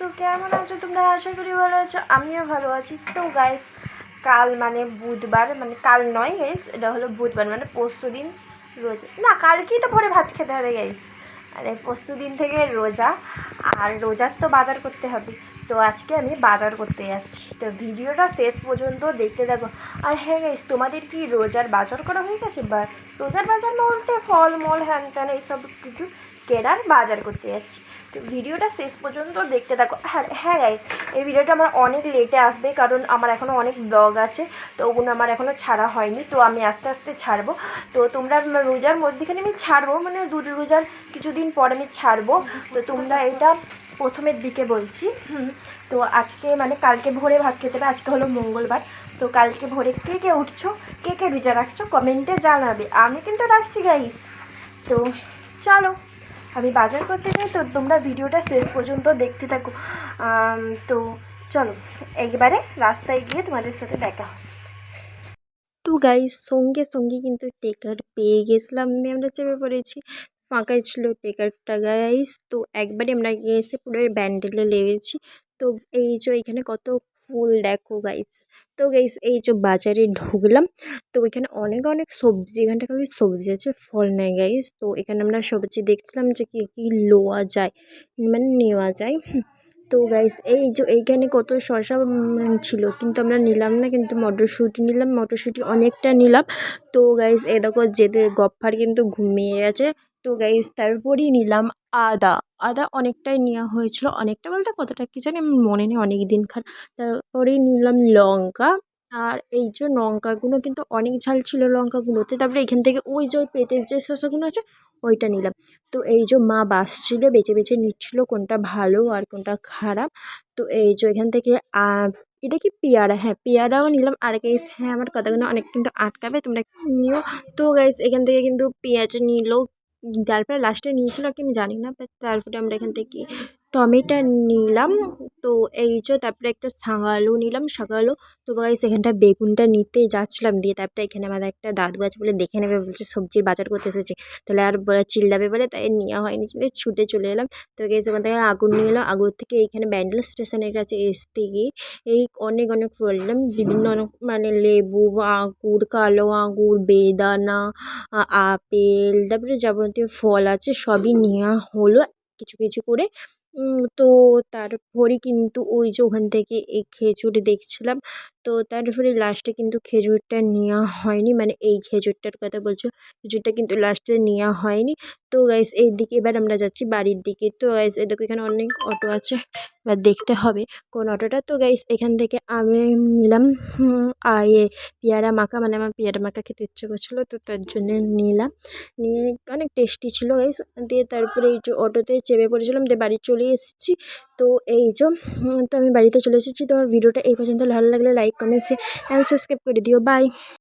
তো কেমন আছো তোমরা? আশা করি ভালো আছো, আমিও ভালো আছি। তো গাইস, কাল মানে বুধবার, মানে কাল নয় গাইস, এটা হলো বুধবার, মানে পরশু দিন রোজা, না কালকেই তো ভোরে ভাত খেতে হবে গাইস, মানে পরশু দিন থেকে রোজা। আর রোজার তো বাজার করতে হবে, তো আজকে আমি বাজার করতে যাচ্ছি। তো ভিডিওটা শেষ পর্যন্ত দেখতে থাকো। আর হ্যাঁ গাইস, তোমাদের কি রোজার বাজার করা হয়ে গেছে? বা রোজার বাজার বলতে ফল মল হ্যান ত্যান এইসব কিছু কেনার বাজার করতে যাচ্ছি। তো ভিডিওটা শেষ পর্যন্ত দেখতে থাকো। হ্যাঁ গাইস, এই ভিডিওটা আমার অনেক লেটে আসবে, কারণ আমার এখনও অনেক ব্লগ আছে, তো ওগুলো আমার এখনও ছাড়া হয়নি, তো আমি আস্তে আস্তে ছাড়বো। তো তোমরা রোজার মধ্যেখানে আমি ছাড়বো, মানে রোজার কিছুদিন পর আমি ছাড়বো। তো তোমরা এটা প্রথমের দিকে বলছি। তো আজকে মানে কালকে ভোরে ভাত খেতে হবে, আজকে হলো মঙ্গলবার। তো কালকে ভোরে কে কে উঠছো, কে কে রোজা রাখছো কমেন্টে জানাবে। আমি কিন্তু রাখছি গাইস। তো চলো আমি বাজার করতে যাই, তো তোমরা ভিডিওটা শেষ পর্যন্ত দেখতে থাকো। তো চলো একবারে রাস্তায় গিয়ে তোমাদের সাথে দেখা। তো গাইস, সঙ্গে সঙ্গে কিন্তু টেকার পেয়ে গেছিলাম, আমরা চেপে পড়েছি। ফাঁকাই ছিল টেকারটা গাইস। তো একবারে আমরা গিয়ে এসে পুরো ব্যান্ডেলে লেগেছি। তো এই যে এখানে কত ফুল দেখো গাইস। তো গাইস এই যে বাজারে ঢুকলাম, তো এখানে অনেক অনেক সবজি, এখানটা খালি সবজি আছে, ফল নেই গাইস। তো এখানে আমরা সবজি দেখছিলাম যে কী কী লোয়া যায়, মানে নেওয়া যায়। তো গাইস এই যে এইখানে কত শসা ছিল, কিন্তু আমরা নিলাম না, কিন্তু মটরশুঁটি নিলাম, মটরশুঁটি অনেকটা নিলাম। তো গাইস এই দেখো যেতে গফ্ফার কিন্তু ঘুমিয়ে গেছে। তো গাইস তারপরেই নিলাম আদা। আদা অনেকটাই নেওয়া হয়েছিল, অনেকটা বলতে কতটা কী জানি আমার মনে নেই, অনেক দিনকার। তারপরেই নিলাম লঙ্কা। আর এই যে লঙ্কাগুলো কিন্তু অনেক ঝাল ছিল লঙ্কাগুলোতে। তারপরে এখান থেকে ওই যে ওই পেটের যে শসাগুলো আছে ওইটা নিলাম। তো এই যে মা বাসছিল, বেছে বেছে নিচ্ছিল কোনটা ভালো আর কোনটা খারাপ। তো এই যে এখান থেকে এটা কি পেয়ারা, হ্যাঁ পেয়ারাও নিলাম। আর গাইস হ্যাঁ, আমার কথাগুলো অনেক কিন্তু আটকাবে, তোমরা নিও। তো গাইস এখান থেকে কিন্তু পেঁয়াজ নিল, তারপরে লাস্টে নিয়েছিল কি আমি জানি না, বাট তারপরে আমরা এখান থেকে টমেটো নিলাম। তো এই যে তারপরে একটা শাকালু নিলাম, শাকালু। তো গাইস এখানটা বেগুনটা নিতে যাচ্ছিলাম, দিয়ে তারপরে এখানে আমাদের একটা দাদু আছে বলে দেখে নেবে বলছে, সবজির বাজার করতে এসেছে, তাহলে আর চিল্লাবে বলে তাই নেওয়া হয়নি, ছুটে চলে এলাম। তো গেছে ওখান থেকে আগুন নিয়ে এলাম, আগুন থেকে এইখানে ব্যান্ডেল স্টেশনের কাছে আসতে গিয়ে এই অনেক অনেক ফল নিলাম, বিভিন্ন অনেক মানে লেবু, আঙুর, কালো আঙুর, বেদানা, আপেল, তারপরে যাবতীয় ফল আছে সবই নেওয়া হলো কিছু কিছু করে। তো তারপরে কিন্তু ওই যে ওখান থেকে এই খেজুর দেখছিলাম। তো তারপরে লাস্টে কিন্তু খেজুরটা নেওয়া হয়নি, মানে এই খেজুরটার কথা বলছো, খেজুরটা কিন্তু লাস্টে নেওয়া হয়নি। তো গাইস এই দিকে এবার আমরা যাচ্ছি বাড়ির দিকে। তো গাইস এই দেখো এখানে অনেক অটো আছে, এবার দেখতে হবে কোন অটোটা। তো গাইস এখান থেকে আমি নিলাম পেয়ারা মাখা, মানে আমার পেয়ারা মাখা খেতে ইচ্ছে করছিলো, তো তার জন্য নিলাম। নিয়ে অনেক টেস্টি ছিল গাইস। দিয়ে তারপরে এই যে অটোতে চেপে পড়েছিলাম, দিয়ে বাড়ি চলে এসেছি। তো এই যে তো আমি বাড়িতে চলে এসেছি। তোমার ভিডিওটা এই পর্যন্ত ভালো লাগলে like comment share and subscribe করে দিও। বাই।